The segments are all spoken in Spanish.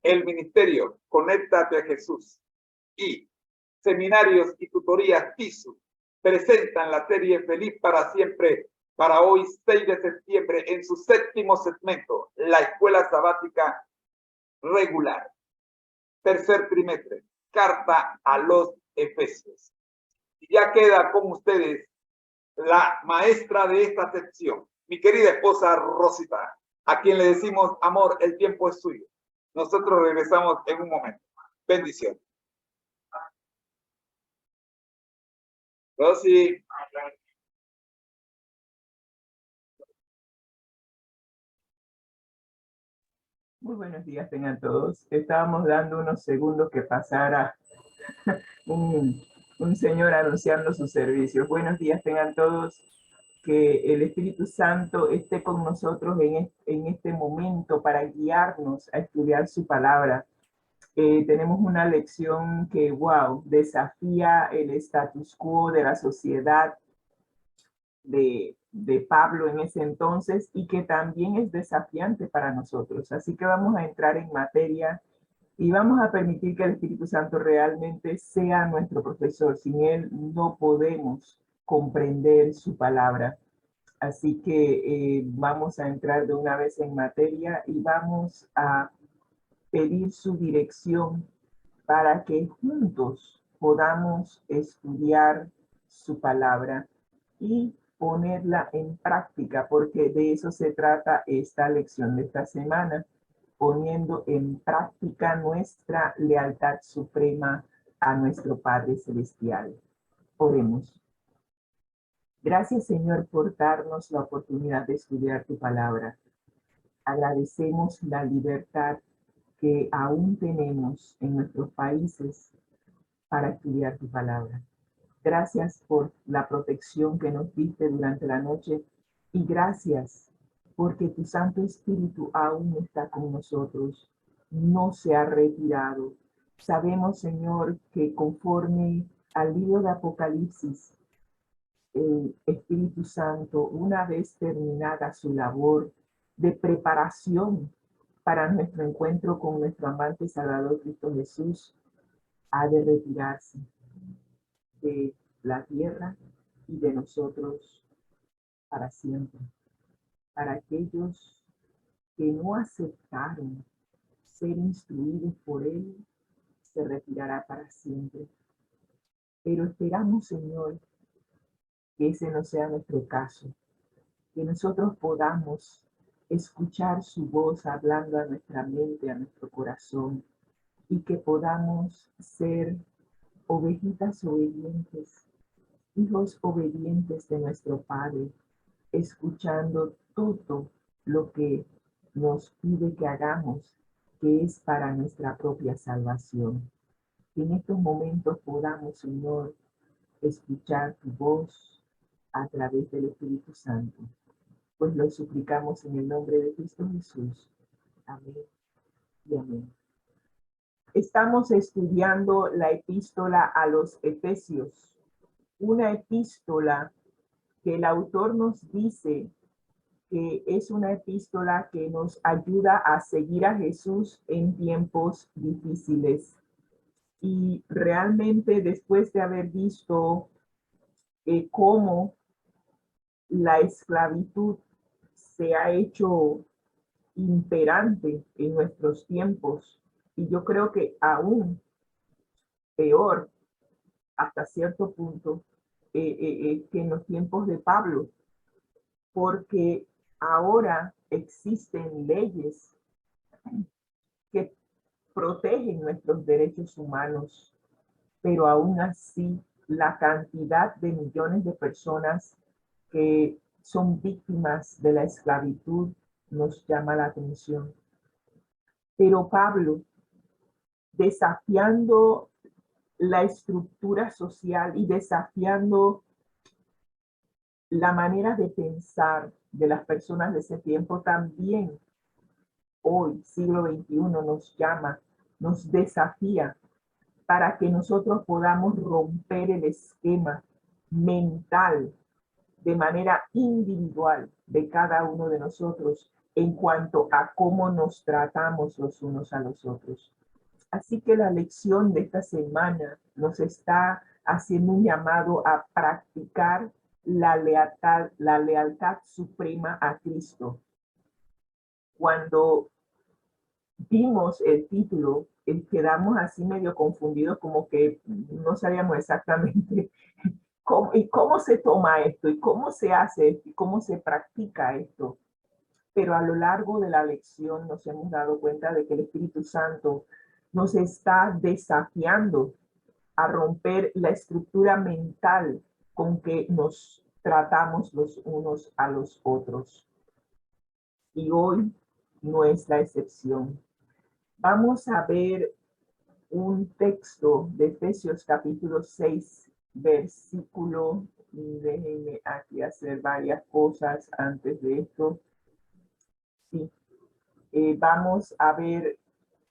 el ministerio Conéctate a Jesús y Seminarios y Tutorías TISU presentan la serie Feliz para Siempre para hoy 6 de septiembre en su 7º segmento, la escuela sabática regular. Tercer trimestre, carta a los Efesios. Y ya queda con ustedes la maestra de esta sección, mi querida esposa Rosita, a quien le decimos, amor, el tiempo es suyo. Nosotros regresamos en un momento. Bendiciones. Rosy. Muy buenos días tengan todos. Estábamos dando unos segundos que pasara un señor anunciando sus servicios. Buenos días tengan todos. Que el Espíritu Santo esté con nosotros en este momento para guiarnos a estudiar su palabra. Tenemos una lección que, wow, desafía el status quo de la sociedad de Pablo en ese entonces y que también es desafiante para nosotros. Así que vamos a entrar en materia y vamos a permitir que el Espíritu Santo realmente sea nuestro profesor. Sin él no podemos comprender su palabra. Así que vamos a entrar de una vez en materia y vamos a pedir su dirección para que juntos podamos estudiar su palabra y ponerla en práctica, porque de eso se trata esta lección de esta semana, poniendo en práctica nuestra lealtad suprema a nuestro Padre Celestial. Oremos. Gracias, Señor, por darnos la oportunidad de estudiar tu palabra. Agradecemos la libertad que aún tenemos en nuestros países para estudiar tu palabra. Gracias por la protección que nos diste durante la noche y gracias porque tu Santo Espíritu aún está con nosotros, no se ha retirado. Sabemos, Señor, que conforme al libro de Apocalipsis, el Espíritu Santo, una vez terminada su labor de preparación para nuestro encuentro con nuestro amante Salvador Cristo Jesús, ha de retirarse de la tierra y de nosotros para siempre. Para aquellos que no aceptaron ser instruidos por Él, se retirará para siempre. Pero esperamos, Señor, que ese no sea nuestro caso, que nosotros podamos escuchar su voz hablando a nuestra mente, a nuestro corazón, y que podamos ser ovejitas obedientes, hijos obedientes de nuestro Padre, escuchando todo lo que nos pide que hagamos, que es para nuestra propia salvación. Que en estos momentos podamos, Señor, escuchar tu voz a través del Espíritu Santo. Pues lo suplicamos en el nombre de Cristo Jesús. Amén y amén. Estamos estudiando la epístola a los Efesios, una epístola que el autor nos dice que es una epístola que nos ayuda a seguir a Jesús en tiempos difíciles. Y realmente después de haber visto cómo la esclavitud se ha hecho imperante en nuestros tiempos, y yo creo que aún peor hasta cierto punto que en los tiempos de Pablo, porque ahora existen leyes que protegen nuestros derechos humanos, pero aún así la cantidad de millones de personas que son víctimas de la esclavitud nos llama la atención. Pero Pablo, desafiando la estructura social y desafiando la manera de pensar de las personas de ese tiempo, también hoy, siglo XXI, nos llama, nos desafía para que nosotros podamos romper el esquema mental de manera individual de cada uno de nosotros en cuanto a cómo nos tratamos los unos a los otros. Así que la lección de esta semana nos está haciendo un llamado a practicar la lealtad suprema a Cristo. Cuando vimos el título, quedamos así medio confundidos, como que no sabíamos exactamente cómo se toma esto, y cómo se hace esto, y cómo se practica esto. Pero a lo largo de la lección nos hemos dado cuenta de que el Espíritu Santo nos está desafiando a romper la estructura mental con que nos tratamos los unos a los otros. Y hoy no es la excepción. Vamos a ver un texto de Efesios capítulo 6, versículo, y déjenme aquí hacer varias cosas antes de esto. Sí. Vamos a ver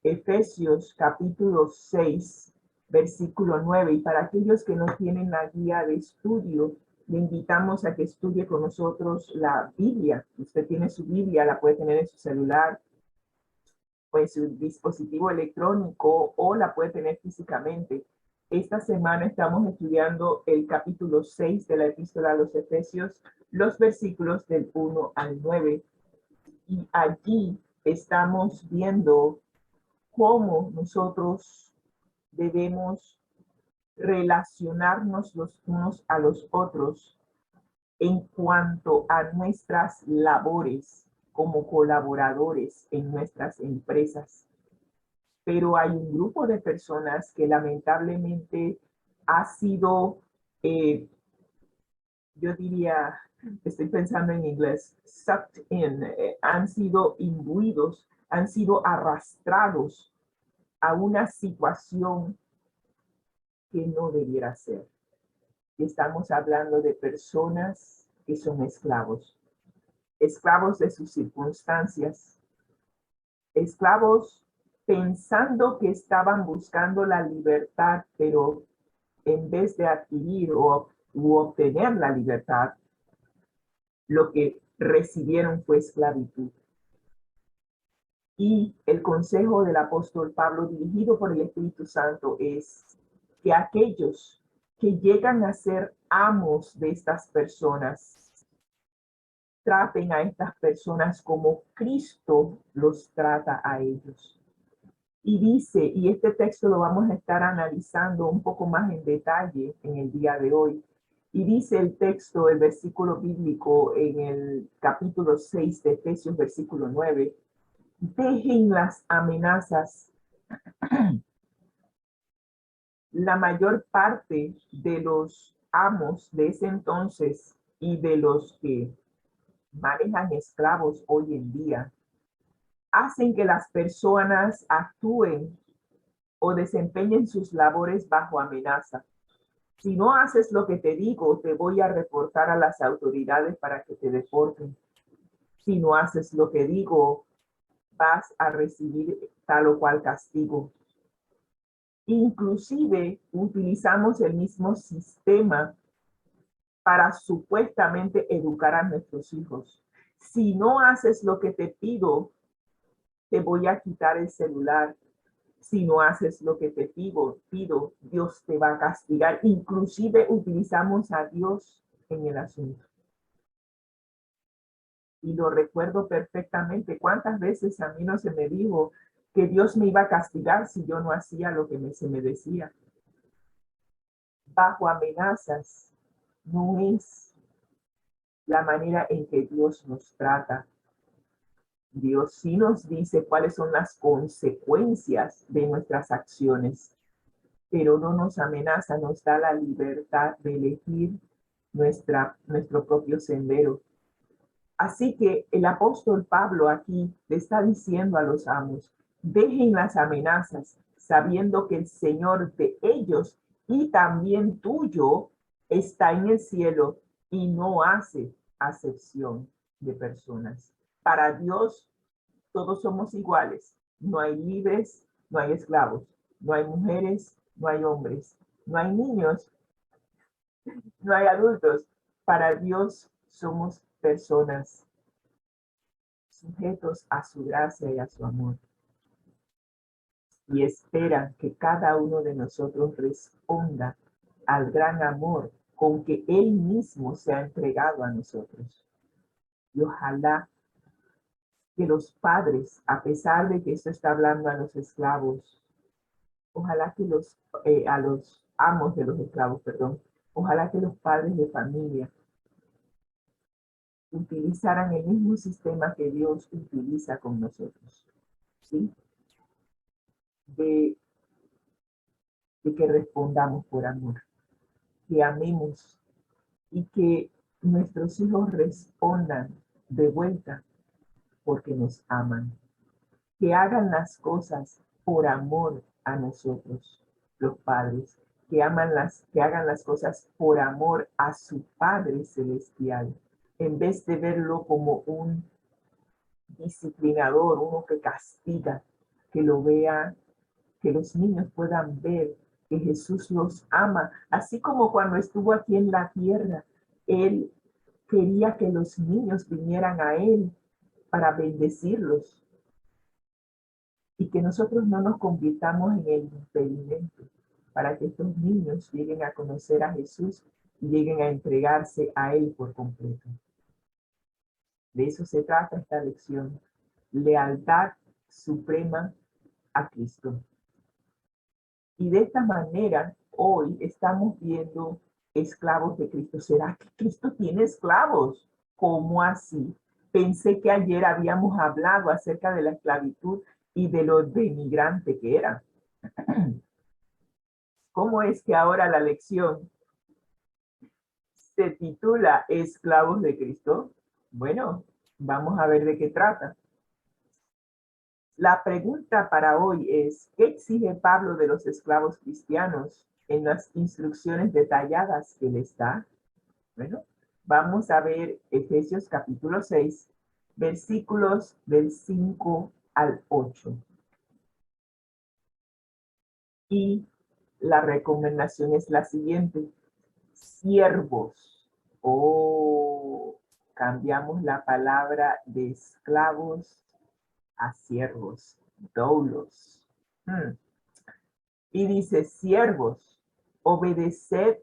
Efesios capítulo 6, versículo 9. Y para aquellos que no tienen la guía de estudio, le invitamos a que estudie con nosotros la Biblia. Usted tiene su Biblia, la puede tener en su celular o en su dispositivo electrónico, o la puede tener físicamente. Esta semana estamos estudiando el capítulo 6 de la Epístola a los Efesios, los versículos del 1 al 9. Y allí estamos viendo cómo nosotros debemos relacionarnos los unos a los otros en cuanto a nuestras labores como colaboradores en nuestras empresas. Pero hay un grupo de personas que lamentablemente ha sido, yo diría, estoy pensando en inglés, sucked in, han sido imbuidos, han sido arrastrados a una situación que no debiera ser. Y estamos hablando de personas que son esclavos, esclavos de sus circunstancias, esclavos pensando que estaban buscando la libertad, pero en vez de adquirir u obtener la libertad, lo que recibieron fue esclavitud. Y el consejo del apóstol Pablo, dirigido por el Espíritu Santo, es que aquellos que llegan a ser amos de estas personas traten a estas personas como Cristo los trata a ellos. Y dice, y este texto lo vamos a estar analizando un poco más en detalle en el día de hoy, y dice el texto, el versículo bíblico en el capítulo 6 de Efesios, versículo 9, dejen las amenazas. La mayor parte de los amos de ese entonces y de los que manejan esclavos hoy en día hacen que las personas actúen o desempeñen sus labores bajo amenaza. Si no haces lo que te digo, te voy a reportar a las autoridades para que te deporten. Si no haces lo que digo, vas a recibir tal o cual castigo. Inclusive utilizamos el mismo sistema para supuestamente educar a nuestros hijos. Si no haces lo que te pido, te voy a quitar el celular. Si no haces lo que te pido, Dios te va a castigar. Inclusive utilizamos a Dios en el asunto. Y lo recuerdo perfectamente. ¿Cuántas veces a mí no se me dijo que Dios me iba a castigar si yo no hacía lo que se me decía? Bajo amenazas no es la manera en que Dios nos trata. Dios sí nos dice cuáles son las consecuencias de nuestras acciones, pero no nos amenaza, nos da la libertad de elegir nuestro propio sendero. Así que el apóstol Pablo aquí le está diciendo a los amos, dejen las amenazas, sabiendo que el Señor de ellos y también tuyo está en el cielo y no hace acepción de personas. Para Dios todos somos iguales. No hay libres, no hay esclavos, no hay mujeres, no hay hombres, no hay niños, no hay adultos. Para Dios somos personas. sujetos a su gracia y a su amor. Y esperan que cada uno de nosotros responda al gran amor con que Él mismo se ha entregado a nosotros. Y ojalá que los padres, a pesar de que esto está hablando a los esclavos, ojalá que a los amos de los esclavos, perdón, ojalá que los padres de familia utilizaran el mismo sistema que Dios utiliza con nosotros, ¿sí? De que respondamos por amor, que amemos y que nuestros hijos respondan de vuelta porque nos aman, que hagan las cosas por amor a nosotros, los padres, que hagan las cosas por amor a su Padre Celestial, en vez de verlo como un disciplinador, uno que castiga, que lo vea, que los niños puedan ver que Jesús los ama, así como cuando estuvo aquí en la tierra, Él quería que los niños vinieran a Él para bendecirlos y que nosotros no nos convirtamos en el impedimento para que estos niños lleguen a conocer a Jesús y lleguen a entregarse a Él por completo. De eso se trata esta lección. Lealtad suprema a Cristo. Y de esta manera, hoy estamos viendo esclavos de Cristo. ¿Será que Cristo tiene esclavos? ¿Cómo así? Pensé que ayer habíamos hablado acerca de la esclavitud y de lo denigrante que era. ¿Cómo es que ahora la lección se titula Esclavos de Cristo? Bueno, vamos a ver de qué trata. La pregunta para hoy es, ¿qué exige Pablo de los esclavos cristianos en las instrucciones detalladas que les da? Bueno, vamos a ver Efesios capítulo 6, versículos del 5 al 8. Y la recomendación es la siguiente: siervos. Cambiamos la palabra de esclavos a siervos, doulos. Y dice, siervos, obedeced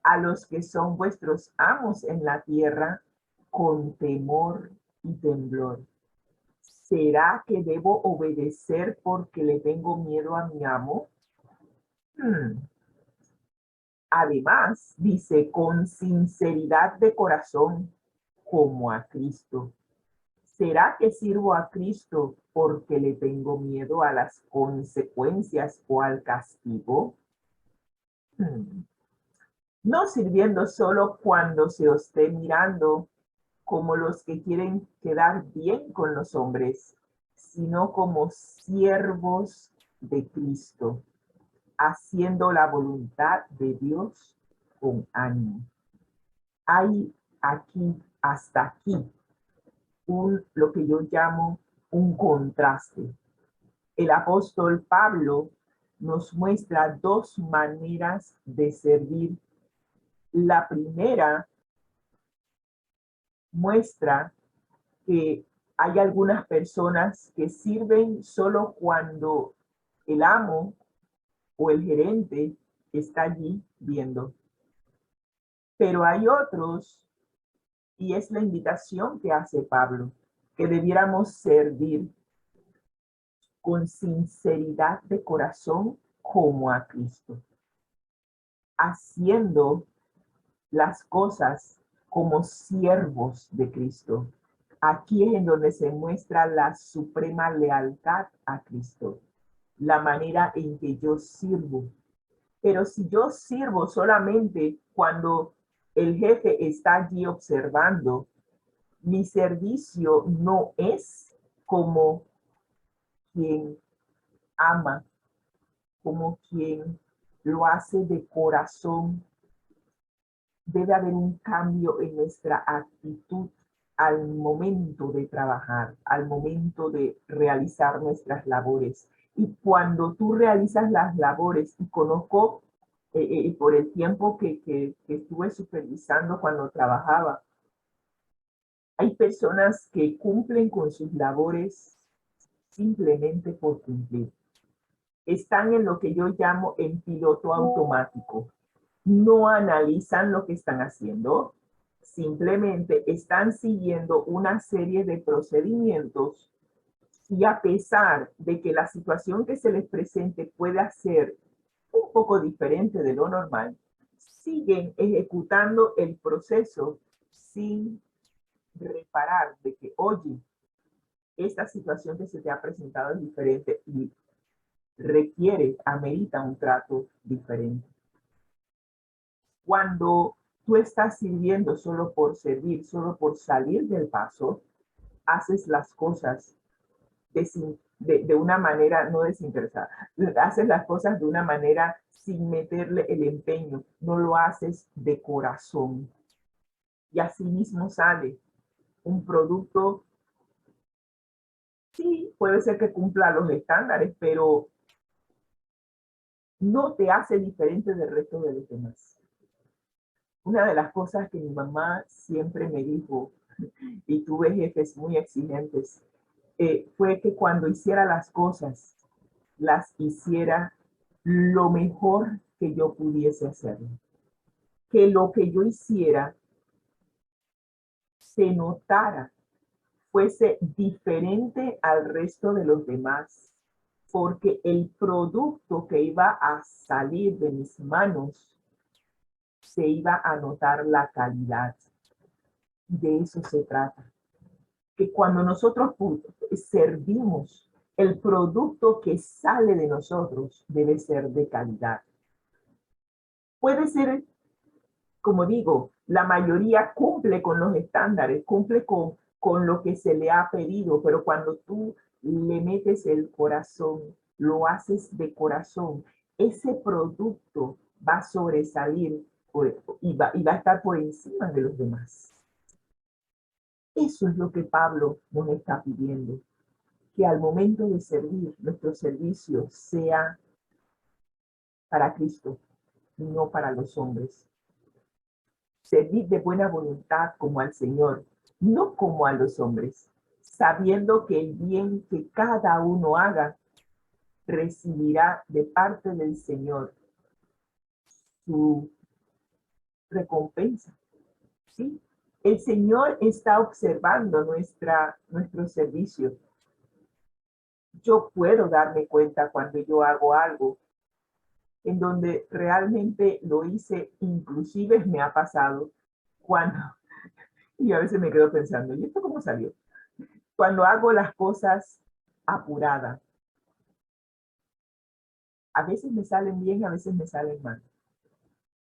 a los que son vuestros amos en la tierra con temor y temblor. ¿Será que debo obedecer porque le tengo miedo a mi amo? Además, dice, con sinceridad de corazón, como a Cristo. ¿Será que sirvo a Cristo porque le tengo miedo a las consecuencias o al castigo? No sirviendo solo cuando se os esté mirando como los que quieren quedar bien con los hombres, sino como siervos de Cristo, haciendo la voluntad de Dios con ánimo. Hay aquí, hasta aquí, lo que yo llamo un contraste. El apóstol Pablo nos muestra dos maneras de servir. La primera muestra que hay algunas personas que sirven solo cuando el amo o el gerente está allí viendo. Pero hay otros, y es la invitación que hace Pablo, que debiéramos servir con sinceridad de corazón como a Cristo, haciendo las cosas como siervos de Cristo. Aquí es en donde se muestra la suprema lealtad a Cristo, la manera en que yo sirvo. Pero si yo sirvo solamente cuando el jefe está allí observando, mi servicio no es como quien ama, como quien lo hace de corazón. Debe haber un cambio en nuestra actitud al momento de trabajar, al momento de realizar nuestras labores. Y cuando tú realizas las labores, y conozco por el tiempo que estuve supervisando cuando trabajaba, Hay personas que cumplen con sus labores simplemente por cumplir. Están en lo que yo llamo en piloto automático. No analizan lo que están haciendo, simplemente están siguiendo una serie de procedimientos y a pesar de que la situación que se les presente pueda ser un poco diferente de lo normal, siguen ejecutando el proceso sin reparar de que, oye, esta situación que se te ha presentado es diferente y requiere, amerita un trato diferente. Cuando tú estás sirviendo solo por servir, solo por salir del paso, haces las cosas de una manera no desinteresada. Haces las cosas de una manera sin meterle el empeño. No lo haces de corazón. Y así mismo sale un producto. Sí, puede ser que cumpla los estándares, pero no te hace diferente del resto de los demás. Una de las cosas que mi mamá siempre me dijo, y tuve jefes muy exigentes, fue que cuando hiciera las cosas, las hiciera lo mejor que yo pudiese hacerlo. Que lo que yo hiciera se notara, fuese diferente al resto de los demás, porque el producto que iba a salir de mis manos se iba a notar la calidad. De eso se trata. Que cuando nosotros servimos, el producto que sale de nosotros debe ser de calidad. Puede ser, como digo, la mayoría cumple con los estándares, cumple con lo que se le ha pedido, pero cuando tú le metes el corazón, lo haces de corazón, ese producto va a sobresalir y va a estar por encima de los demás. Eso es lo que Pablo nos está pidiendo, que al momento de servir, nuestro servicio sea para Cristo y no para los hombres. Servir de buena voluntad como al Señor, no como a los hombres, sabiendo que el bien que cada uno haga recibirá de parte del Señor su recompensa. ¿Sí? El Señor está observando nuestro servicio. Yo puedo darme cuenta cuando yo hago algo en donde realmente lo hice, inclusive me ha pasado cuando, y a veces me quedo pensando, ¿y esto cómo salió? Cuando hago las cosas apurada. A veces me salen bien, a veces me salen mal.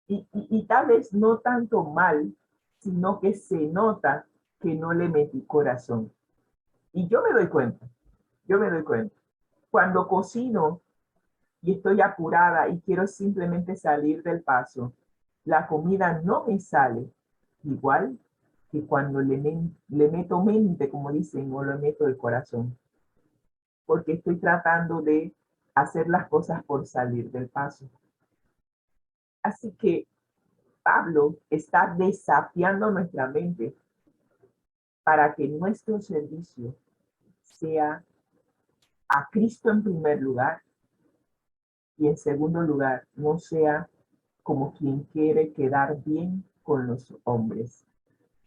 Y tal vez no tanto mal, sino que se nota que no le metí corazón. Y yo me doy cuenta. Cuando cocino y estoy apurada y quiero simplemente salir del paso, la comida no me sale igual que cuando le meto mente, como dicen, o le meto el corazón. Porque estoy tratando de hacer las cosas por salir del paso. Así que Pablo está desafiando nuestra mente para que nuestro servicio sea a Cristo en primer lugar y en segundo lugar no sea como quien quiere quedar bien con los hombres.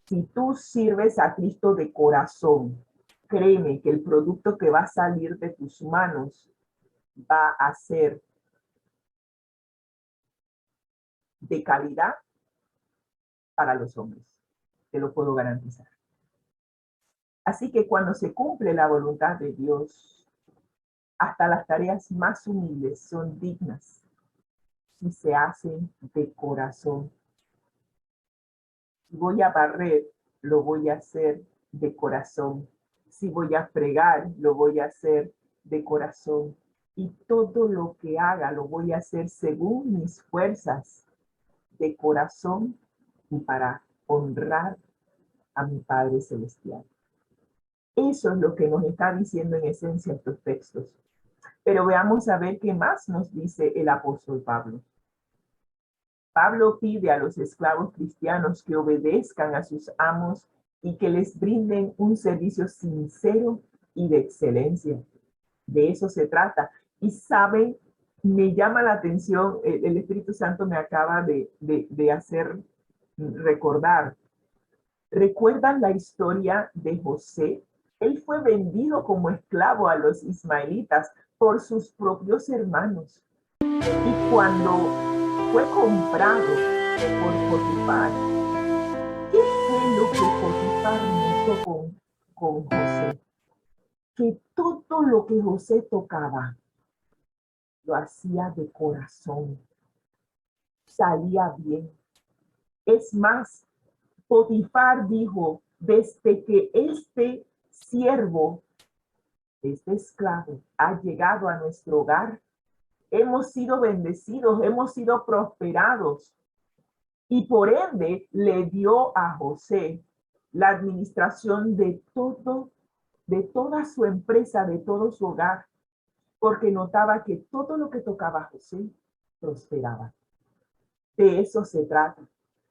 Si tú sirves a Cristo de corazón, créeme que el producto que va a salir de tus manos va a ser de calidad para los hombres. Te lo puedo garantizar. Así que cuando se cumple la voluntad de Dios, hasta las tareas más humildes son dignas si se hacen de corazón. Si voy a barrer, lo voy a hacer de corazón. Si voy a fregar, lo voy a hacer de corazón. Y todo lo que haga, lo voy a hacer según mis fuerzas, de corazón y para honrar a mi Padre Celestial. Eso es lo que nos está diciendo en esencia estos textos. Pero veamos a ver qué más nos dice el apóstol Pablo. Pablo pide a los esclavos cristianos que obedezcan a sus amos y que les brinden un servicio sincero y de excelencia. De eso se trata. Y saben, me llama la atención, el Espíritu Santo me acaba de hacer recordar. ¿Recuerdan la historia de José? Él fue vendido como esclavo a los ismaelitas por sus propios hermanos. Y cuando fue comprado por Potifar, ¿qué fue lo que Potifar notó con José? Que todo lo que José tocaba lo hacía de corazón, salía bien. Es más, Potifar dijo, desde que este siervo, este esclavo, ha llegado a nuestro hogar, hemos sido bendecidos, hemos sido prosperados. Y por ende le dio a José la administración de toda su empresa, de todo su hogar, porque notaba que todo lo que tocaba a José prosperaba. De eso se trata,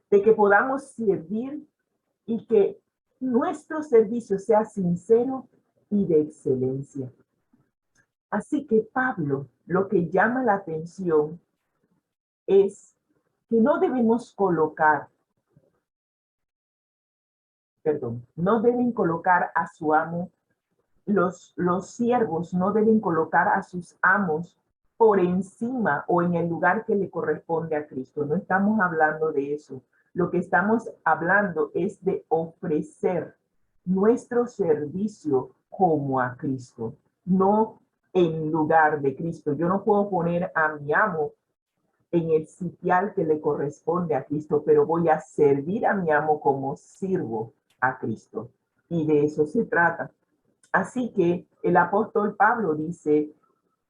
de que podamos servir y que nuestro servicio sea sincero y de excelencia. Así que Pablo, lo que llama la atención es que no debemos colocar, no deben colocar a su amo, los siervos no deben colocar a sus amos por encima o en el lugar que le corresponde a Cristo. No estamos hablando de eso. Lo que estamos hablando es de ofrecer nuestro servicio como a Cristo, no en lugar de Cristo. Yo no puedo poner a mi amo en el sitial que le corresponde a Cristo, pero voy a servir a mi amo como sirvo a Cristo. Y de eso se trata. Así que el apóstol Pablo dice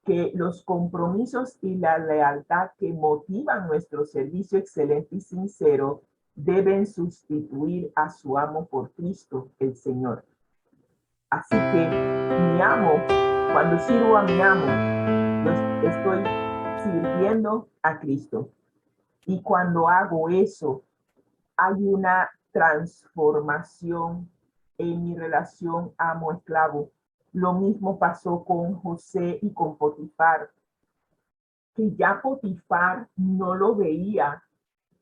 que los compromisos y la lealtad que motivan nuestro servicio excelente y sincero deben sustituir a su amo por Cristo, el Señor. Así que mi amo, cuando sirvo a mi amo, yo estoy sirviendo a Cristo. Y cuando hago eso, hay una transformación en mi relación amo-esclavo. Lo mismo pasó con José y con Potifar, que ya Potifar no lo veía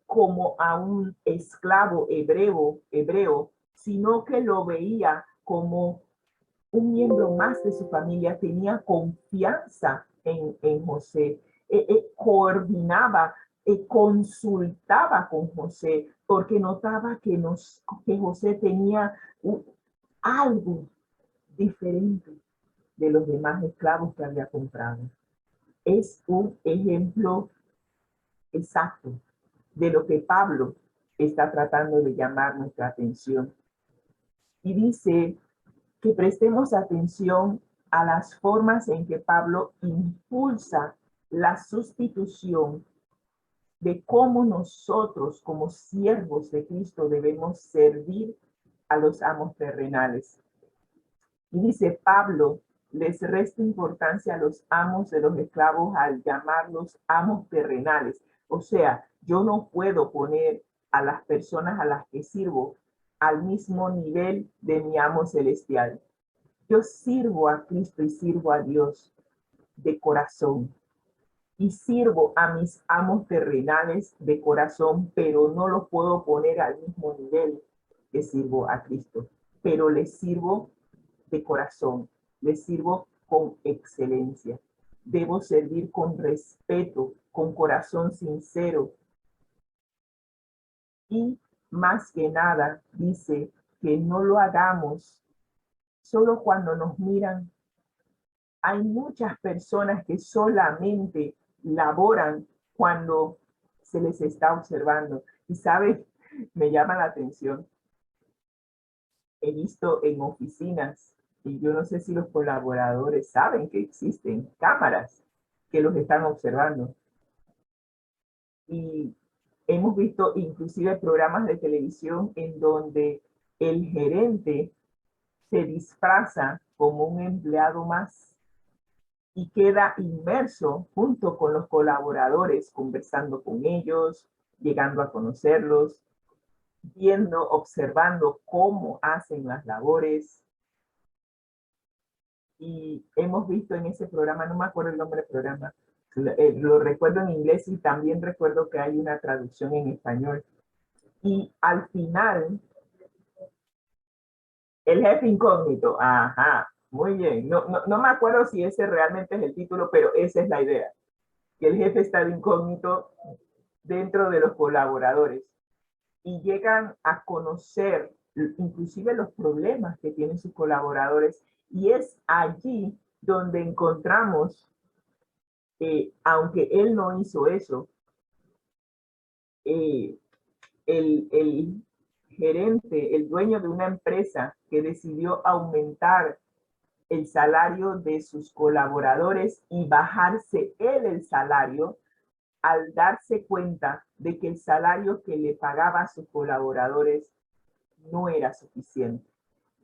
como a un esclavo hebreo, sino que lo veía como un miembro más de su familia, tenía confianza en José, coordinaba, consultaba con José, porque notaba que José tenía algo diferente de los demás esclavos que había comprado. Es un ejemplo exacto de lo que Pablo está tratando de llamar nuestra atención. Y dice que prestemos atención a las formas en que Pablo impulsa la sustitución de cómo nosotros como siervos de Cristo debemos servir a los amos terrenales. Y dice Pablo, les resta importancia a los amos de los esclavos al llamarlos amos terrenales. O sea, yo no puedo poner a las personas a las que sirvo al mismo nivel de mi amo celestial. Yo sirvo a Cristo y sirvo a Dios de corazón. Y sirvo a mis amos terrenales de corazón, pero no los puedo poner al mismo nivel que sirvo a Cristo. Pero les sirvo de corazón, les sirvo con excelencia. Debo servir con respeto, con corazón sincero. Y más que nada, dice que no lo hagamos solo cuando nos miran. Hay muchas personas que solamente laboran cuando se les está observando. Y sabes, me llama la atención. He visto en oficinas, y yo no sé si los colaboradores saben que existen cámaras que los están observando. Y hemos visto inclusive programas de televisión en donde el gerente se disfraza como un empleado más y queda inmerso junto con los colaboradores, conversando con ellos, llegando a conocerlos. viendo, observando cómo hacen las labores. Y hemos visto en ese programa, no me acuerdo el nombre del programa, lo recuerdo en inglés y también recuerdo que hay una traducción en español. Y al final, el jefe incógnito, ajá, muy bien. No me acuerdo si ese realmente es el título, pero esa es la idea, que el jefe está de incógnito dentro de los colaboradores y llegan a conocer inclusive los problemas que tienen sus colaboradores, y es allí donde encontramos, aunque él no hizo eso, eh, el gerente, el dueño de una empresa que decidió aumentar el salario de sus colaboradores y bajarse él el salario al darse cuenta de que el salario que le pagaba a sus colaboradores no era suficiente.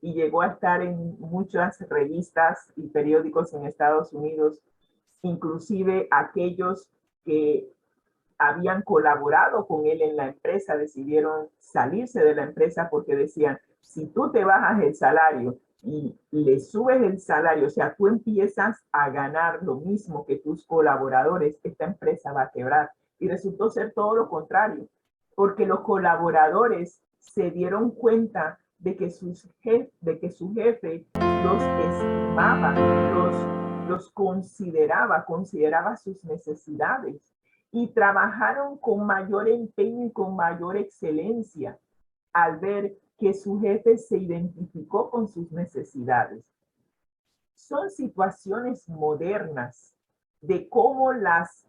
Y llegó a estar en muchas revistas y periódicos en Estados Unidos, inclusive aquellos que habían colaborado con él en la empresa decidieron salirse de la empresa porque decían, si tú te bajas el salario y le subes el salario, o sea, tú empiezas a ganar lo mismo que tus colaboradores, esta empresa va a quebrar. Y resultó ser todo lo contrario, porque los colaboradores se dieron cuenta de que, su jefe los estimaba, los consideraba sus necesidades, y trabajaron con mayor empeño y con mayor excelencia al ver que su jefe se identificó con sus necesidades. Son situaciones modernas de cómo las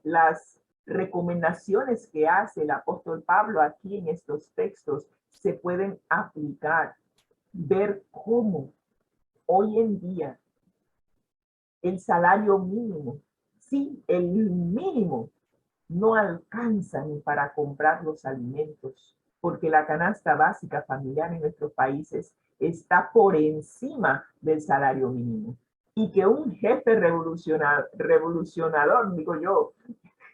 recomendaciones que hace el apóstol Pablo aquí en estos textos se pueden aplicar. Ver cómo hoy en día el salario mínimo, sí, el mínimo, no alcanza ni para comprar los alimentos, porque la canasta básica familiar en nuestros países está por encima del salario mínimo. Y que un jefe revolucionador, digo yo,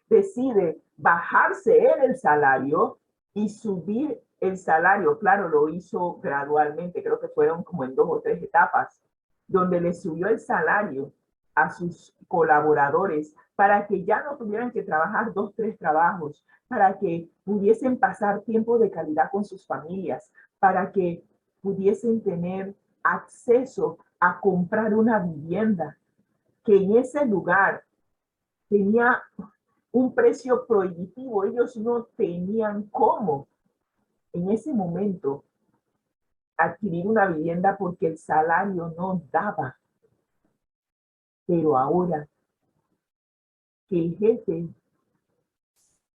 decide bajarse él el salario y subir el salario. Claro, lo hizo gradualmente, creo que fueron como en 2 o 3 etapas, donde le subió el salario a sus colaboradores para que ya no tuvieran que trabajar 2, 3 trabajos, para que pudiesen pasar tiempo de calidad con sus familias, para que pudiesen tener acceso a comprar una vivienda que en ese lugar tenía un precio prohibitivo. Ellos no tenían cómo en ese momento adquirir una vivienda porque el salario no daba. Pero ahora que el jefe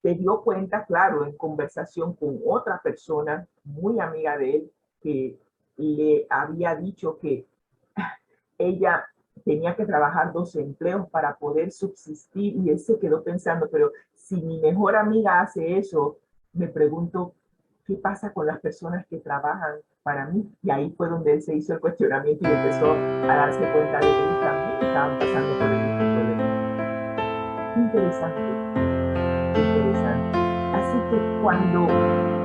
se dio cuenta, claro, en conversación con otra persona muy amiga de él, que le había dicho que ella tenía que trabajar 2 empleos para poder subsistir, y él se quedó pensando, pero si mi mejor amiga hace eso, me pregunto, ¿qué pasa con las personas que trabajan para mí? Y ahí fue donde él se hizo el cuestionamiento y empezó a darse cuenta de que ellos también estaban pasando por el mismo problema. Interesante, interesante. Así que cuando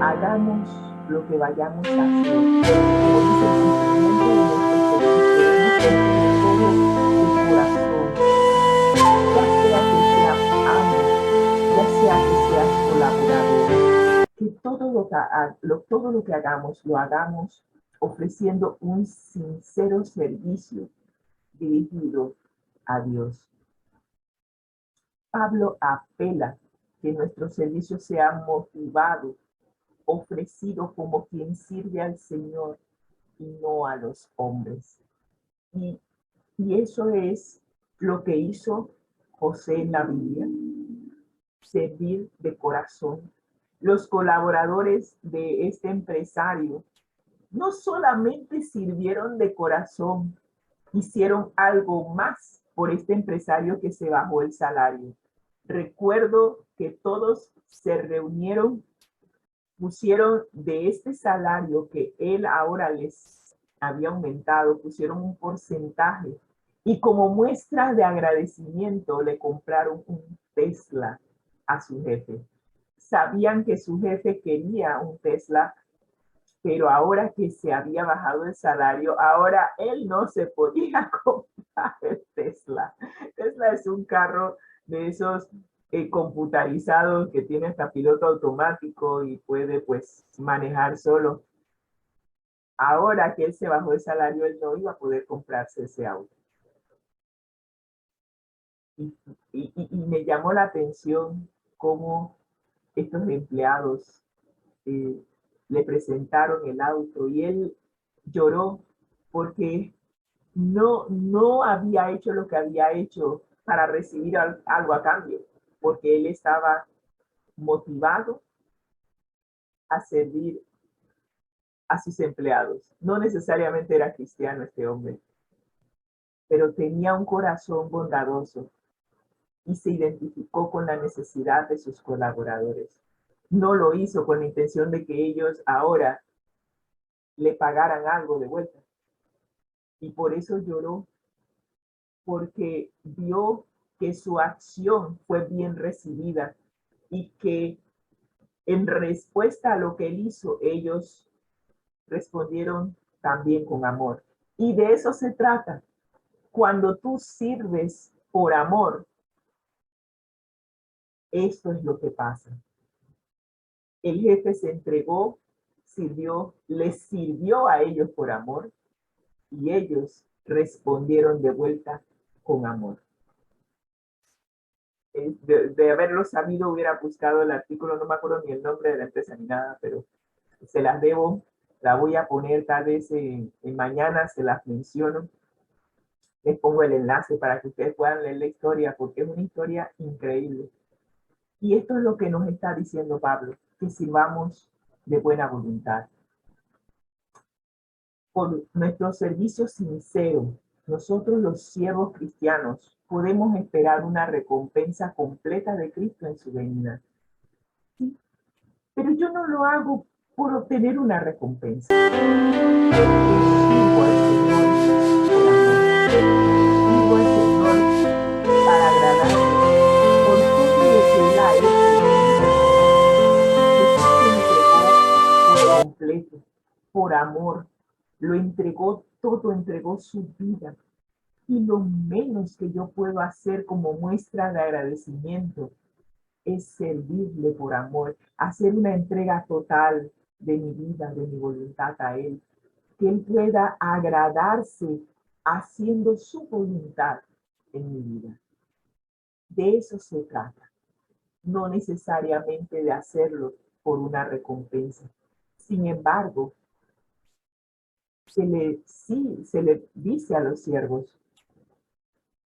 hagamos lo que vayamos a hacer, como dice el cumplimiento de nuestro servicio, debemos hacer todo de corazón, ya sea que seas amo, ya sea que seas colaborador, que todo lo que hagamos, lo hagamos ofreciendo un sincero servicio dirigido a Dios. Pablo apela que nuestro servicio sea motivado, ofrecido como quien sirve al Señor y no a los hombres. Y eso es lo que hizo José en la Biblia, servir de corazón. Los colaboradores de este empresario no solamente sirvieron de corazón, hicieron algo más por este empresario que se bajó el salario. Recuerdo que todos se reunieron, pusieron de este salario que él ahora les había aumentado, pusieron un porcentaje, y como muestra de agradecimiento le compraron un Tesla a su jefe. Sabían que su jefe quería un Tesla Pero ahora que se había bajado el salario, ahora él no se podía comprar el Tesla. Tesla es un carro de esos computarizados que tiene hasta piloto automático y puede pues manejar solo. Ahora que él se bajó el salario, él no iba a poder comprarse ese auto. Y me llamó la atención cómo estos empleados le presentaron el auto y él lloró porque no había hecho lo que había hecho para recibir algo a cambio, porque él estaba motivado a servir a sus empleados. No necesariamente era cristiano este hombre, pero tenía un corazón bondadoso y se identificó con la necesidad de sus colaboradores. No lo hizo con la intención de que ellos ahora le pagaran algo de vuelta. Y por eso lloró, porque vio que su acción fue bien recibida y que en respuesta a lo que él hizo, ellos respondieron también con amor. Y de eso se trata. Cuando tú sirves por amor, esto es lo que pasa. El jefe se entregó, sirvió, les sirvió a ellos por amor y ellos respondieron de vuelta con amor. De haberlo sabido hubiera buscado el artículo, no me acuerdo ni el nombre de la empresa ni nada, pero se las debo, la voy a poner tal vez en mañana, se las menciono. Les pongo el enlace para que ustedes puedan leer la historia, porque es una historia increíble. Y esto es lo que nos está diciendo Pablo, que sirvamos de buena voluntad. Por nuestro servicio sincero, nosotros los siervos cristianos podemos esperar una recompensa completa de Cristo en su venida. ¿Sí? Pero yo no lo hago por obtener una recompensa. Yo sirvo al Señor por amor. Sirvo al Señor para agradarle por todo lo que Él ha hecho en mi vida. Jesús se entregó por completo, por amor. Lo entregó todo, entregó su vida. Y lo menos que yo puedo hacer como muestra de agradecimiento es servirle por amor, hacer una entrega total de mi vida, de mi voluntad a Él, que Él pueda agradarse haciendo su voluntad en mi vida. De eso se trata, no necesariamente de hacerlo por una recompensa. Sin embargo, se le dice a los siervos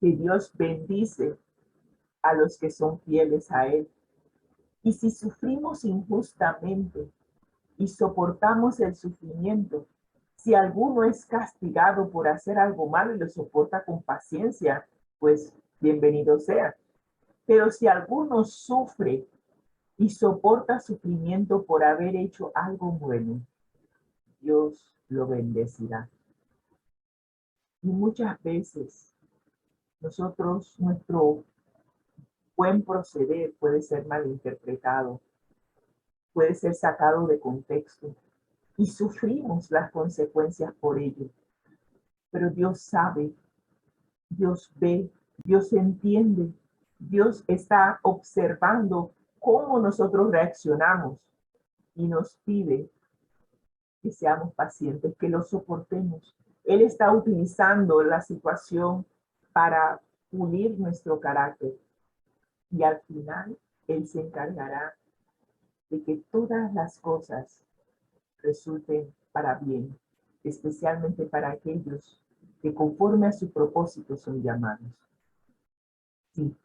que Dios bendice a los que son fieles a Él. Y si sufrimos injustamente y soportamos el sufrimiento, si alguno es castigado por hacer algo malo y lo soporta con paciencia, pues bienvenido sea. Pero si alguno sufre y soporta sufrimiento por haber hecho algo bueno, Dios lo bendecirá. Y muchas veces nuestro buen proceder puede ser malinterpretado, puede ser sacado de contexto y sufrimos las consecuencias por ello. Pero Dios sabe, Dios ve, Dios entiende, Dios está observando cómo nosotros reaccionamos y nos pide que seamos pacientes, que lo soportemos. Él está utilizando la situación para pulir nuestro carácter y al final Él se encargará de que todas las cosas resulten para bien, especialmente para aquellos que conforme a su propósito son llamados. Sí,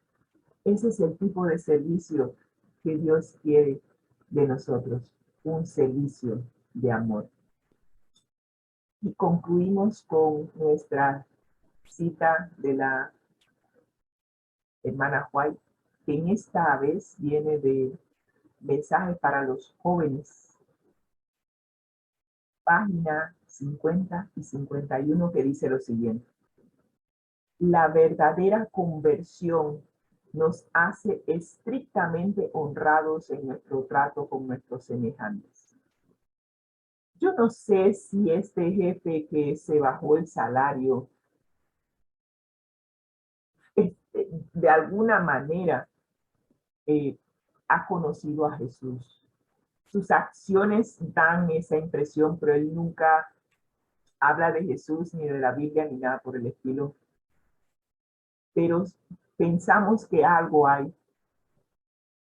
ese es el tipo de servicio que Dios quiere de nosotros, un servicio de amor. Y concluimos con nuestra cita de la hermana White, que en esta vez viene de Mensaje para los Jóvenes, página 50 y 51, que dice lo siguiente: la verdadera conversión nos hace estrictamente honrados en nuestro trato con nuestros semejantes. Yo no sé si este jefe que se bajó el salario, de alguna manera ha conocido a Jesús. Sus acciones dan esa impresión, pero él nunca habla de Jesús ni de la Biblia ni nada por el estilo. Pero pensamos que algo hay.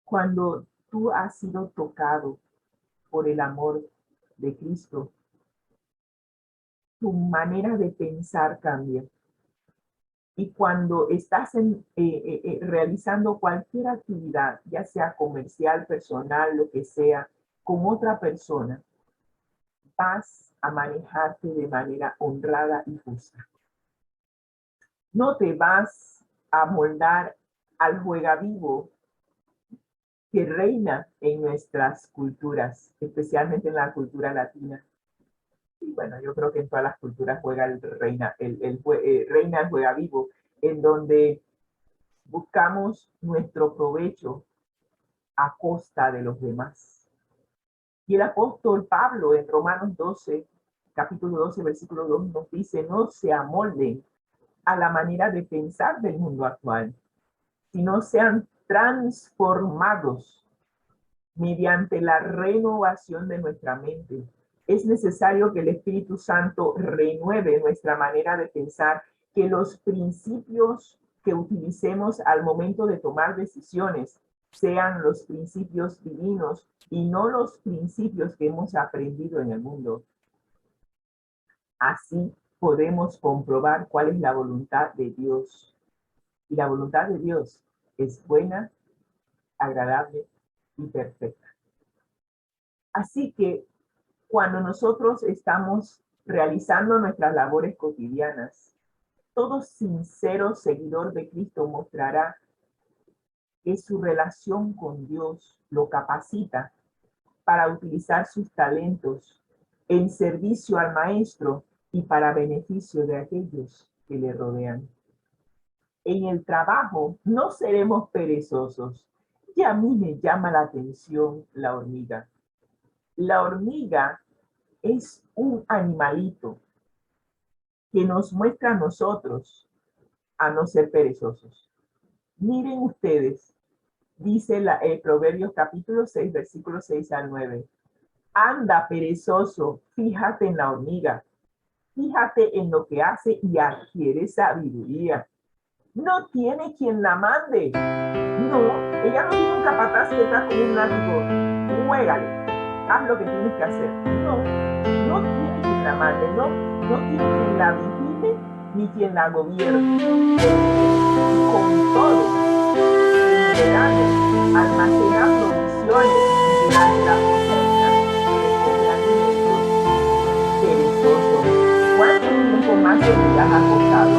Cuando tú has sido tocado por el amor de Cristo, tu manera de pensar cambia. Y cuando estás realizando cualquier actividad, ya sea comercial, personal, lo que sea, con otra persona, vas a manejarte de manera honrada y justa. No te vas a moldar al juegavivo que reina en nuestras culturas, especialmente en la cultura latina. Y bueno, yo creo que en todas las culturas juega reina el juegavivo, en donde buscamos nuestro provecho a costa de los demás. Y el apóstol Pablo en Romanos 12, capítulo 12, versículo 2 nos dice, no se amolden a la manera de pensar del mundo actual, sino sean transformados mediante la renovación de nuestra mente. Es necesario que el Espíritu Santo renueve nuestra manera de pensar, que los principios que utilicemos al momento de tomar decisiones sean los principios divinos y no los principios que hemos aprendido en el mundo. Así podemos comprobar cuál es la voluntad de Dios. Y la voluntad de Dios es buena, agradable y perfecta. Así que cuando nosotros estamos realizando nuestras labores cotidianas, todo sincero seguidor de Cristo mostrará que su relación con Dios lo capacita para utilizar sus talentos en servicio al Maestro y para beneficio de aquellos que le rodean. En el trabajo no seremos perezosos. Y a mí me llama la atención la hormiga. La hormiga es un animalito que nos muestra a nosotros a no ser perezosos. Miren ustedes, dice Proverbios capítulo 6, versículos 6 al 9. Anda, perezoso, fíjate en la hormiga, fíjate en lo que hace y adquiere sabiduría. No tiene quien la mande. No, ella no tiene un capataz que está con un látigo. Juégale, haz lo que tienes que hacer. No, no tiene quien la mande, no tiene quien la vigile ni quien la gobierne. Con todo, en verano, almacena provisiones y durante la cosecha recoge alimentos. Perezoso, ¿cuánto tiempo más seguirás acostado?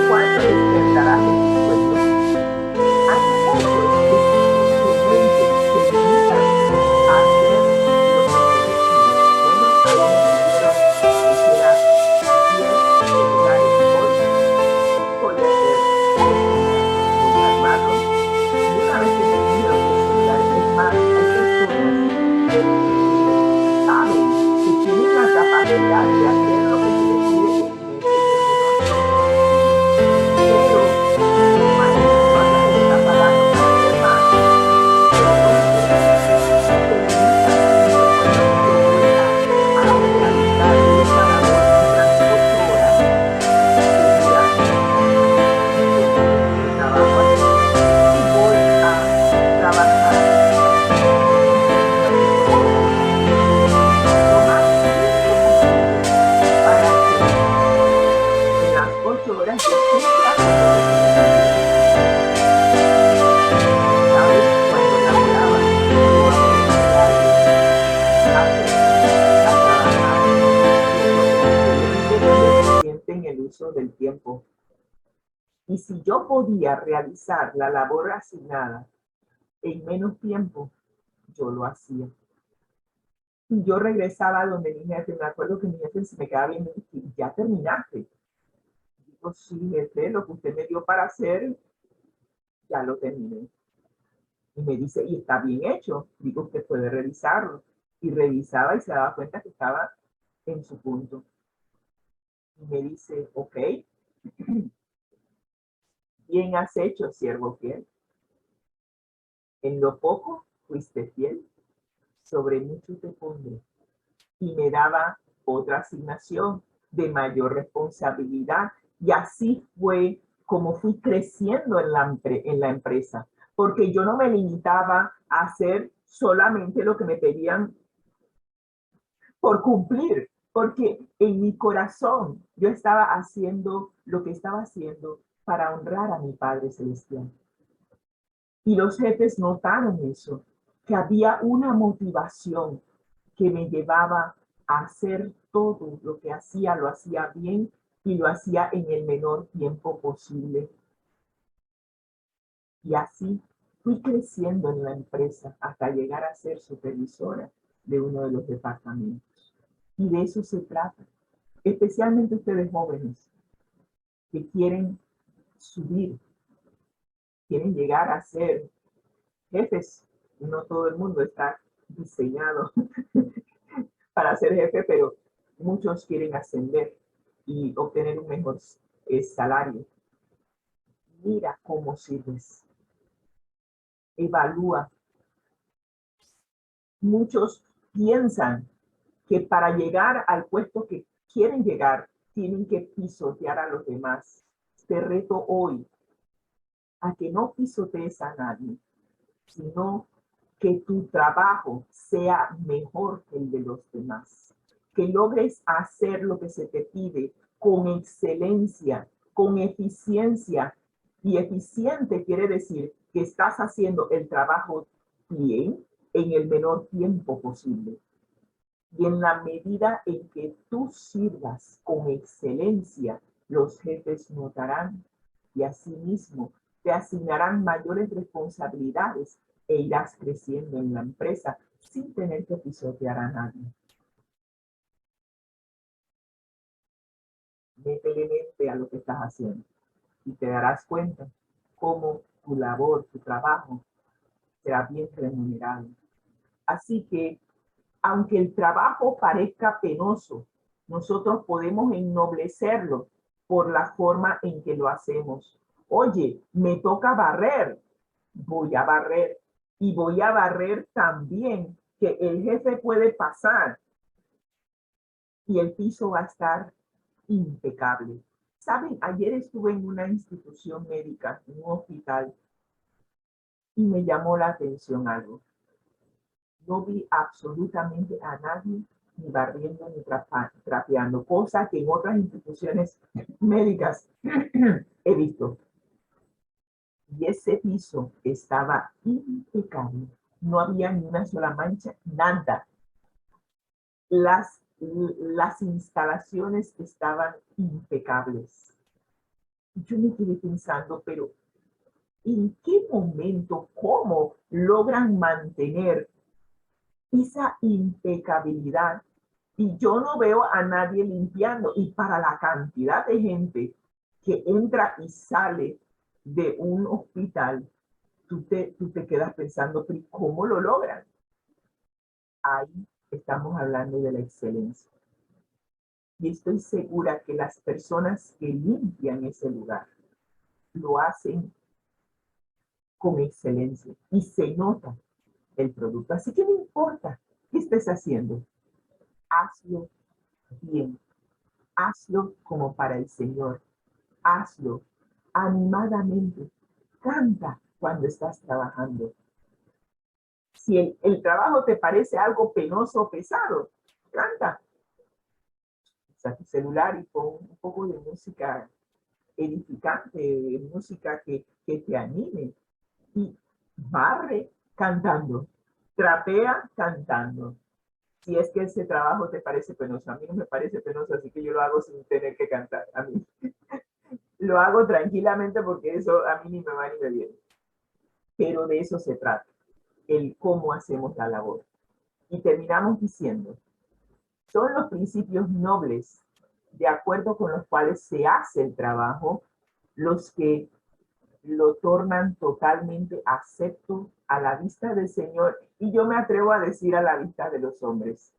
¿Cuándo despertarás de tu sueño? Hay muchos que se limitan a hacer lo que se les pide. Bueno, a mí me dijeron que hiciera 10 celulares hoy. Voy a hacer 10 celulares, voy a armarlos. Y una vez que termine los 10 celulares, es más, hay personas que saben que tienen la capacidad de hacer lo que se les pide en el menor tiempo. Pero como hay personas que están pagando para hacer más, entonces se limitan y no pueden contribuir a realizar esa labor durante 8 horas seguidas. Yo termino el trabajo aquí y voy a trabajar y termino en 8 horas. Lo más justo posible para que en las 8 horas yo cumpla con lo que se me pide. ¿Sabes? Cuando laboraba, yo aprendí algo. Aprendí a trabajar siendo excelente y eficiente en el uso del tiempo. Y si yo podía realizar la labor asignada en menos tiempo, yo lo hacía. Y yo regresaba donde mi jefe, me acuerdo que mi jefe se me quedaba viendo y dice, ¿ya terminaste? Digo, sí, jefe, lo que usted me dio para hacer, ya lo terminé. Y me dice, ¿y está bien hecho? Digo, usted puede revisarlo. y revisaba y se daba cuenta que estaba en su punto. Y me dice, ok, bien has hecho, siervo fiel. En lo poco fuiste fiel, sobre mucho te pondré. Y me daba otra asignación de mayor responsabilidad. Y así fue como fui creciendo en la empresa, porque yo no me limitaba a hacer solamente lo que me pedían por cumplir, porque en mi corazón yo estaba haciendo lo que estaba haciendo para honrar a mi Padre Celestial. Y los jefes notaron eso, que había una motivación que me llevaba a hacer todo lo que hacía, lo hacía bien y lo hacía en el menor tiempo posible. Y así fui creciendo en la empresa hasta llegar a ser supervisora de uno de los departamentos. Y de eso se trata, especialmente ustedes jóvenes que quieren subir, quieren llegar a ser jefes. No todo el mundo está diseñado para ser jefe, pero muchos quieren ascender y obtener un mejor salario. Mira cómo sirves. Evalúa. Muchos piensan que para llegar al puesto que quieren llegar, tienen que pisotear a los demás. Te reto hoy a que no pisotees a nadie, sino que tu trabajo sea mejor que el de los demás. Que logres hacer lo que se te pide con excelencia, con eficiencia. Y eficiente quiere decir que estás haciendo el trabajo bien en el menor tiempo posible. Y en la medida en que tú sirvas con excelencia, los jefes notarán y asimismo te asignarán mayores responsabilidades e irás creciendo en la empresa sin tener que pisotear a nadie. Métele mente a lo que estás haciendo y te darás cuenta cómo tu labor, tu trabajo será bien remunerado. Así que, aunque el trabajo parezca penoso, nosotros podemos ennoblecerlo por la forma en que lo hacemos. Oye, me toca barrer, voy a barrer. Y voy a barrer también que el jefe puede pasar y el piso va a estar impecable. Saben, ayer estuve en una institución médica, en un hospital, y me llamó la atención algo. No vi absolutamente a nadie ni barriendo ni trapeando, cosa que en otras instituciones médicas he visto. Y ese piso estaba impecable. No había ni una sola mancha, nada. Las instalaciones estaban impecables. Yo me quedé pensando, pero ¿en qué momento, cómo logran mantener esa impecabilidad? Y yo no veo a nadie limpiando. Y para la cantidad de gente que entra y sale de un hospital, tú te quedas pensando, pero ¿cómo lo logran? Ahí estamos hablando de la excelencia. Y estoy segura que las personas que limpian ese lugar lo hacen con excelencia y se nota el producto. Así que no importa qué estés haciendo, hazlo bien, hazlo como para el Señor, hazlo animadamente, canta cuando estás trabajando. Si el trabajo te parece algo penoso o pesado, canta. Usa tu celular y pon un poco de música edificante, música que te anime. Y barre cantando, trapea cantando. Si es que ese trabajo te parece penoso, a mí no me parece penoso, así que yo lo hago sin tener que cantar. A mí lo hago tranquilamente porque eso a mí ni me va ni me viene. Pero de eso se trata, el cómo hacemos la labor. Y terminamos diciendo, son los principios nobles de acuerdo con los cuales se hace el trabajo los que lo tornan totalmente acepto a la vista del Señor, y yo me atrevo a decir a la vista de los hombres.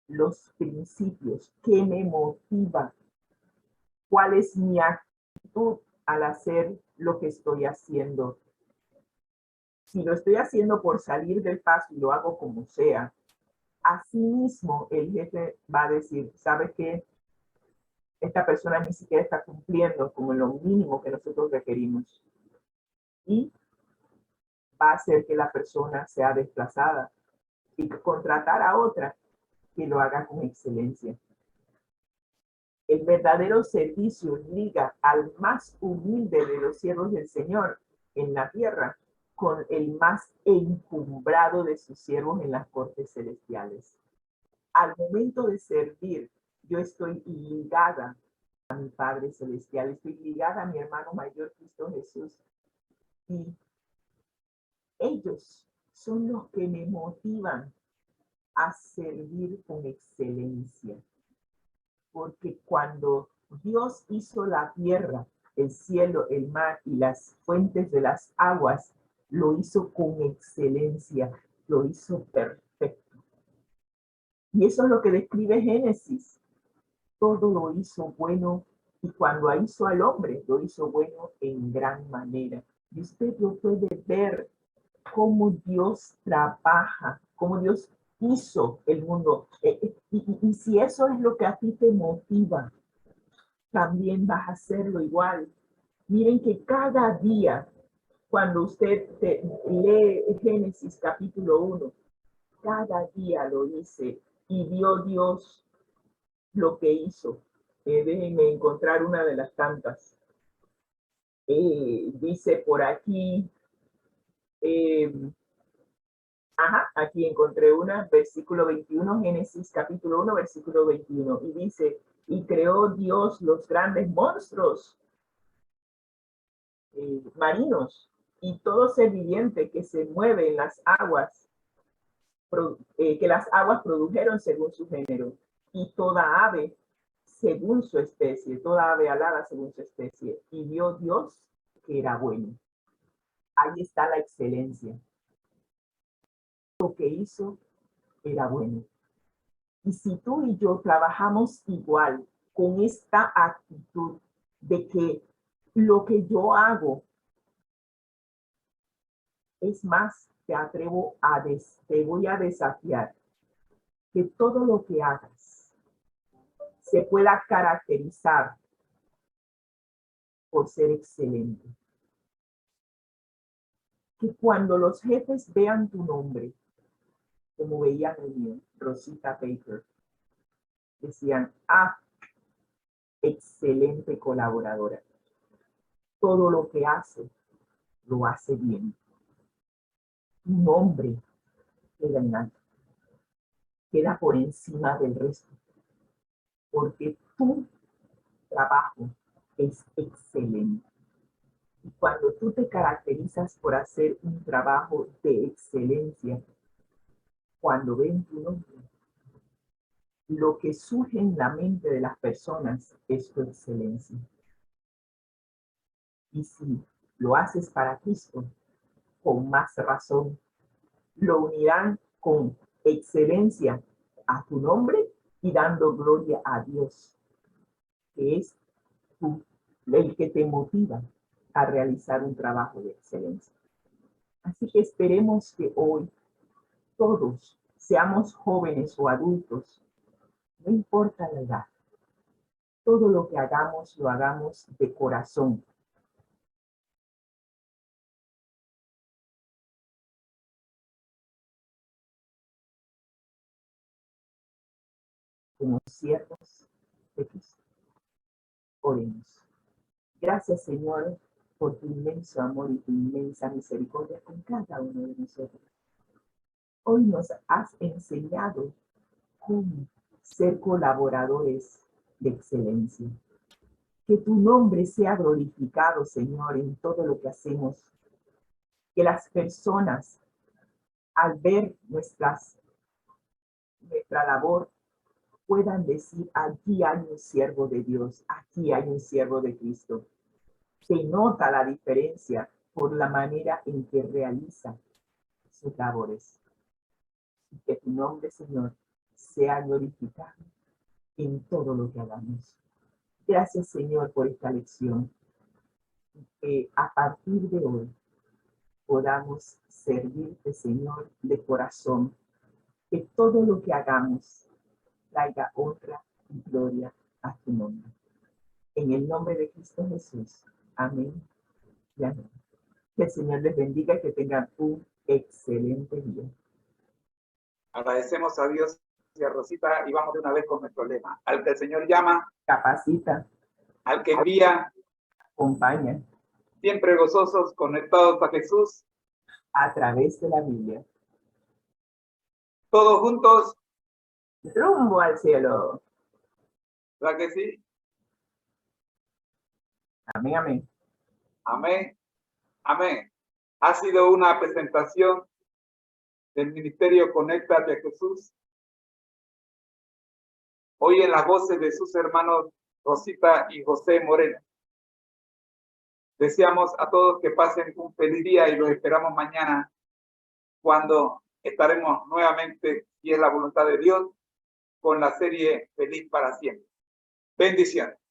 Los principios que me motivan, cuál es mi actitud al hacer lo que estoy haciendo. Si lo estoy haciendo por salir del paso y lo hago como sea, asimismo el jefe va a decir, ¿sabe qué? Esta persona ni siquiera está cumpliendo como lo mínimo que nosotros requerimos. Y va a hacer que la persona sea desplazada y contratar a otra que lo haga con excelencia. El verdadero servicio liga al más humilde de los siervos del Señor en la tierra con el más encumbrado de sus siervos en las cortes celestiales. Al momento de servir, yo estoy ligada a mi Padre Celestial, estoy ligada a mi hermano mayor Cristo Jesús, y ellos son los que me motivan a servir con excelencia. Porque cuando Dios hizo la tierra, el cielo, el mar y las fuentes de las aguas, lo hizo con excelencia, lo hizo perfecto. Y eso es lo que describe Génesis. Todo lo hizo bueno, y cuando hizo al hombre, lo hizo bueno en gran manera. Y usted lo puede ver cómo Dios trabaja, cómo Dios hizo el mundo. Y si eso es lo que a ti te motiva, también vas a hacerlo igual. Miren que cada día, cuando usted lee Génesis capítulo 1, cada día lo dice y vio Dios lo que hizo. Déjenme encontrar una de las tantas. Dice por aquí, aquí encontré una, versículo 21, Génesis capítulo 1, versículo 21, y dice, y creó Dios los grandes monstruos marinos y todo ser viviente que se mueve en las aguas, que las aguas produjeron según su género, y toda ave según su especie, toda ave alada según su especie, y vio Dios que era bueno. Ahí está la excelencia. Lo que hizo era bueno. Y si tú y yo trabajamos igual, con esta actitud de que lo que yo hago, es más, te voy a desafiar que todo lo que hagas se pueda caracterizar por ser excelente. Que cuando los jefes vean tu nombre, como veían el mío, Rosita Baker, decían, excelente colaboradora. Todo lo que hace, lo hace bien. Tu nombre queda en alto, queda por encima del resto, porque tu trabajo es excelente. Y cuando tú te caracterizas por hacer un trabajo de excelencia, cuando ven tu nombre, lo que surge en la mente de las personas es tu excelencia. Y si lo haces para Cristo, con más razón, lo unirán con excelencia a tu nombre y dando gloria a Dios, que es el que te motiva a realizar un trabajo de excelencia. Así que esperemos que hoy todos, seamos jóvenes o adultos, no importa la edad, todo lo que hagamos, lo hagamos de corazón. Como siervos de Cristo. Oremos. Gracias, Señor, por tu inmenso amor y tu inmensa misericordia con cada uno de nosotros. Hoy nos has enseñado cómo ser colaboradores de excelencia. Que tu nombre sea glorificado, Señor, en todo lo que hacemos. Que las personas, al ver nuestra labor, puedan decir, aquí hay un siervo de Dios, aquí hay un siervo de Cristo. Se nota la diferencia por la manera en que realiza sus labores. Y que tu nombre, Señor, sea glorificado en todo lo que hagamos. Gracias, Señor, por esta lección. Que a partir de hoy podamos servirte, Señor, de corazón. Que todo lo que hagamos traiga honra y gloria a tu nombre. En el nombre de Cristo Jesús. Amén y amén. Que el Señor les bendiga y que tengan un excelente día. Agradecemos a Dios y a Rosita y vamos de una vez con nuestro lema. Al que el Señor llama, Capacita, al que envía, acompaña siempre gozosos, conectados a Jesús. a través de la Biblia. Todos juntos, Rumbo al cielo. ¿verdad que sí? Amén, amén. Amén. Amén. Ha sido una presentación del Ministerio Conéctate a Jesús. Hoy en las voces de sus hermanos Rosita y José Moreno. Deseamos a todos que pasen un feliz día y los esperamos mañana cuando estaremos nuevamente, si es la voluntad de Dios, con la serie Feliz para Siempre. Bendiciones.